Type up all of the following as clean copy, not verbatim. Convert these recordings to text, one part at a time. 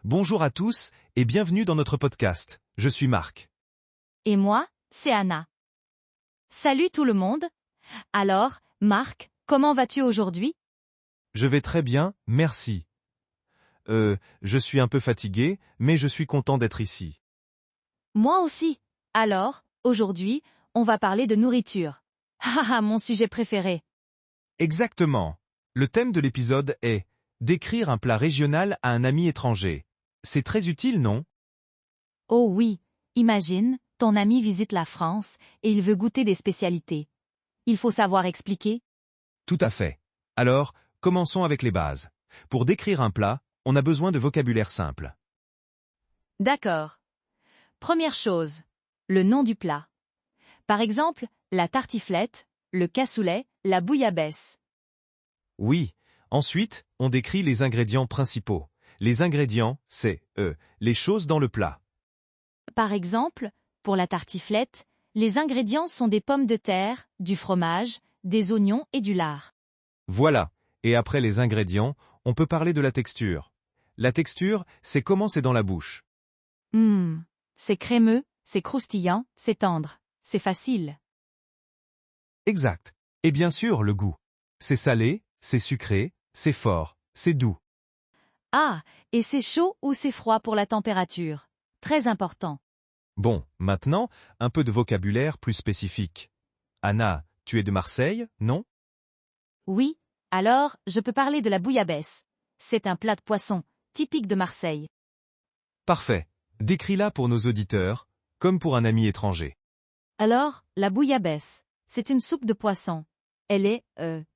Bonjour à tous et bienvenue dans notre podcast. Je suis Marc. Et moi, c'est Anna. Salut tout le monde. Alors, Marc, comment vas-tu aujourd'hui? Je vais très bien, merci. Je suis un peu fatigué, mais je suis content d'être ici. Moi aussi. Alors, aujourd'hui, on va parler de nourriture. Haha, mon sujet préféré. Exactement. Le thème de l'épisode est « Décrire un plat régional à un ami étranger ». C'est très utile, non? Oh oui, imagine, ton ami visite la France et il veut goûter des spécialités. Il faut savoir expliquer. Tout à fait. Alors, commençons avec les bases. Pour décrire un plat, on a besoin de vocabulaire simple. D'accord. Première chose, le nom du plat. Par exemple, la tartiflette, le cassoulet, la bouillabaisse. Oui. Ensuite, on décrit les ingrédients principaux. Les ingrédients, c'est, les choses dans le plat. Par exemple, pour la tartiflette, les ingrédients sont des pommes de terre, du fromage, des oignons et du lard. Voilà. Et après les ingrédients, on peut parler de la texture. La texture, c'est comment c'est dans la bouche. Hum, c'est crémeux, c'est croustillant, c'est tendre, c'est facile. Exact. Et bien sûr, le goût. C'est salé, c'est sucré, c'est fort, c'est doux. Ah, et c'est chaud ou c'est froid pour la température. Très important. Bon, maintenant, un peu de vocabulaire plus spécifique. Anna, tu es de Marseille, non? Oui, alors, je peux parler de la bouillabaisse. C'est un plat de poisson, typique de Marseille. Parfait. Décris-la pour nos auditeurs, comme pour un ami étranger. Alors, la bouillabaisse, c'est une soupe de poisson. Elle est,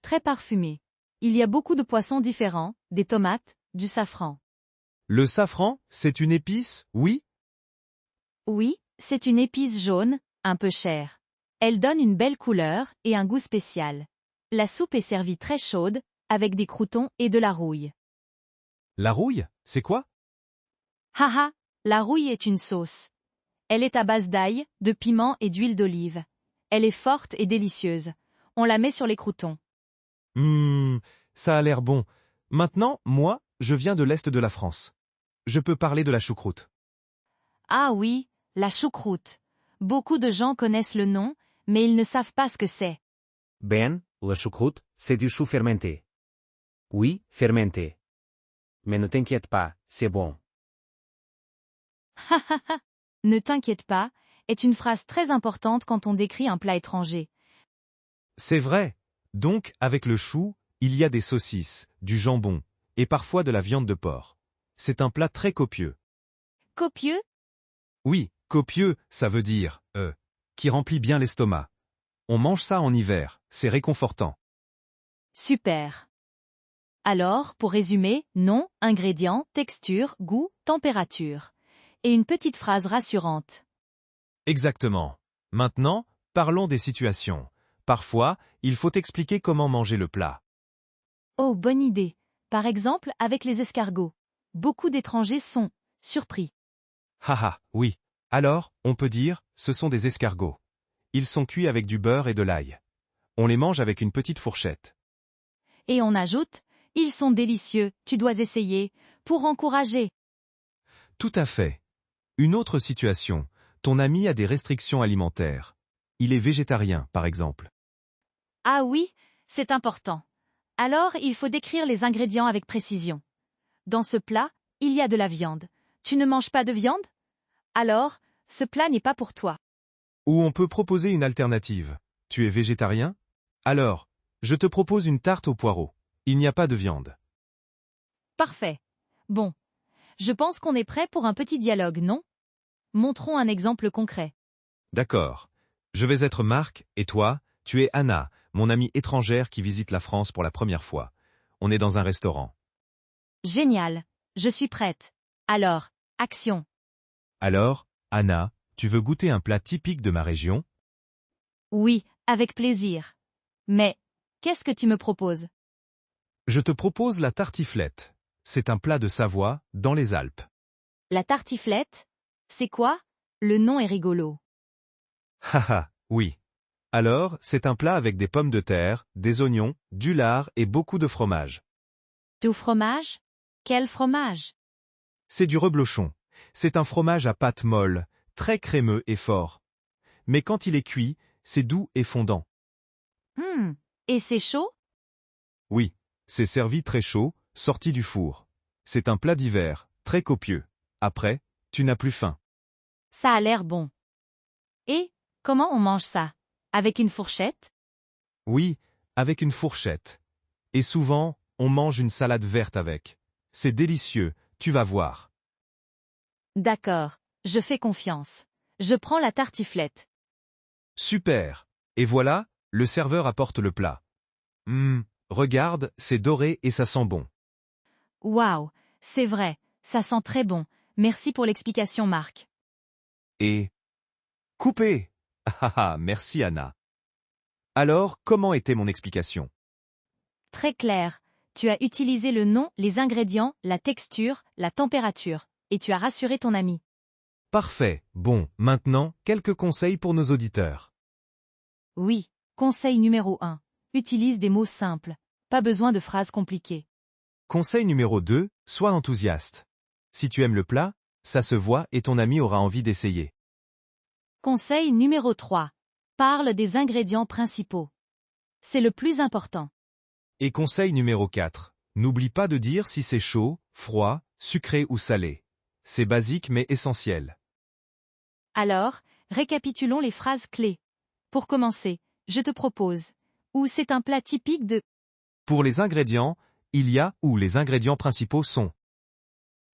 très parfumée. Il y a beaucoup de poissons différents, des tomates, du safran. Le safran, c'est une épice, oui? Oui, c'est une épice jaune, un peu chère. Elle donne une belle couleur et un goût spécial. La soupe est servie très chaude, avec des croûtons et de la rouille. La rouille, c'est quoi? Haha, la rouille est une sauce. Elle est à base d'ail, de piment et d'huile d'olive. Elle est forte et délicieuse. On la met sur les croûtons. Ça a l'air bon. Maintenant, moi, je viens de l'Est de la France. Je peux parler de la choucroute. Ah oui, la choucroute. Beaucoup de gens connaissent le nom, mais ils ne savent pas ce que c'est. Ben, la choucroute, c'est du chou fermenté. Oui, fermenté. Mais ne t'inquiète pas, c'est bon. Hahaha, ne t'inquiète pas, est une phrase très importante quand on décrit un plat étranger. C'est vrai. Donc, avec le chou, il y a des saucisses, du jambon, et parfois de la viande de porc. C'est un plat très copieux. Copieux? Oui, copieux, ça veut dire, qui remplit bien l'estomac. On mange ça en hiver, c'est réconfortant. Super. Alors, pour résumer, nom, ingrédients, texture, goût, température. Et une petite phrase rassurante. Exactement. Maintenant, parlons des situations. Parfois, il faut expliquer comment manger le plat. Oh, bonne idée. Par exemple, avec les escargots. Beaucoup d'étrangers sont surpris. Haha, oui. Alors, on peut dire, ce sont des escargots. Ils sont cuits avec du beurre et de l'ail. On les mange avec une petite fourchette. Et on ajoute, ils sont délicieux, tu dois essayer, pour encourager. Tout à fait. Une autre situation. Ton ami a des restrictions alimentaires. Il est végétarien, par exemple. Ah oui, c'est important. Alors, il faut décrire les ingrédients avec précision. Dans ce plat, il y a de la viande. Tu ne manges pas de viande? Alors, ce plat n'est pas pour toi. Ou on peut proposer une alternative. Tu es végétarien? Alors, je te propose une tarte aux poireaux. Il n'y a pas de viande. Parfait. Bon. Je pense qu'on est prêt pour un petit dialogue, non? Montrons un exemple concret. D'accord. Je vais être Marc, et toi, tu es Anna, mon amie étrangère qui visite la France pour la première fois. On est dans un restaurant. Génial. Je suis prête. Alors, action. Alors, Anna, tu veux goûter un plat typique de ma région? Oui, avec plaisir. Mais, qu'est-ce que tu me proposes? Je te propose la tartiflette. C'est un plat de Savoie, dans les Alpes. La tartiflette? C'est quoi? Le nom est rigolo. Haha, oui. Alors, c'est un plat avec des pommes de terre, des oignons, du lard et beaucoup de fromage. Du fromage? Quel fromage? C'est du reblochon. C'est un fromage à pâte molle, très crémeux et fort. Mais quand il est cuit, c'est doux et fondant. Et c'est chaud? Oui, c'est servi très chaud, sorti du four. C'est un plat d'hiver, très copieux. Après, tu n'as plus faim. Ça a l'air bon. Et, comment on mange ça? Avec une fourchette? Oui, avec une fourchette. Et souvent, on mange une salade verte avec. C'est délicieux, tu vas voir. D'accord, je fais confiance. Je prends la tartiflette. Super. Et voilà, le serveur apporte le plat. Regarde, c'est doré et ça sent bon. Waouh, c'est vrai, ça sent très bon. Merci pour l'explication, Marc. Et... Coupé. Merci Anna. Alors, comment était mon explication? Très clair. Tu as utilisé le nom, les ingrédients, la texture, la température. Et tu as rassuré ton ami. Parfait. Bon, maintenant, quelques conseils pour nos auditeurs. Oui, conseil numéro 1. Utilise des mots simples. Pas besoin de phrases compliquées. Conseil numéro 2, sois enthousiaste. Si tu aimes le plat, ça se voit et ton ami aura envie d'essayer. Conseil numéro 3. Parle des ingrédients principaux. C'est le plus important. Et conseil numéro 4, n'oublie pas de dire si c'est chaud, froid, sucré ou salé. C'est basique mais essentiel. Alors, récapitulons les phrases clés. Pour commencer, je te propose. Ou c'est un plat typique de... Pour les ingrédients, il y a ou les ingrédients principaux sont.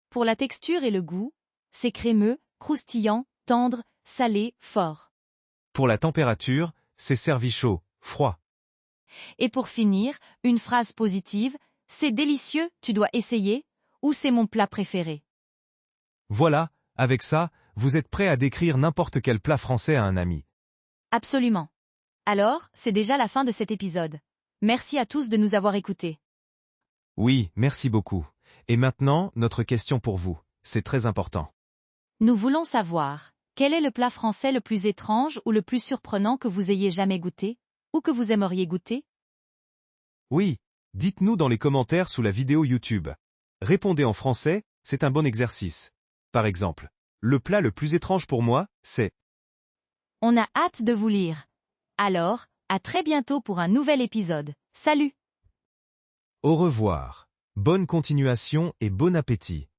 Pour la texture et le goût, c'est crémeux, croustillant, tendre, salé, fort. Pour la température, c'est servi chaud, froid. Et pour finir, une phrase positive, c'est délicieux, tu dois essayer, ou c'est mon plat préféré. Voilà, avec ça, vous êtes prêt à décrire n'importe quel plat français à un ami. Absolument. Alors, c'est déjà la fin de cet épisode. Merci à tous de nous avoir écoutés. Oui, merci beaucoup. Et maintenant, notre question pour vous. C'est très important. Nous voulons savoir, quel est le plat français le plus étrange ou le plus surprenant que vous ayez jamais goûté, ou que vous aimeriez goûter? Oui, dites-nous dans les commentaires sous la vidéo YouTube. Répondez en français, c'est un bon exercice. Par exemple, le plat le plus étrange pour moi, c'est... On a hâte de vous lire. Alors, à très bientôt pour un nouvel épisode. Salut! Au revoir. Bonne continuation et bon appétit.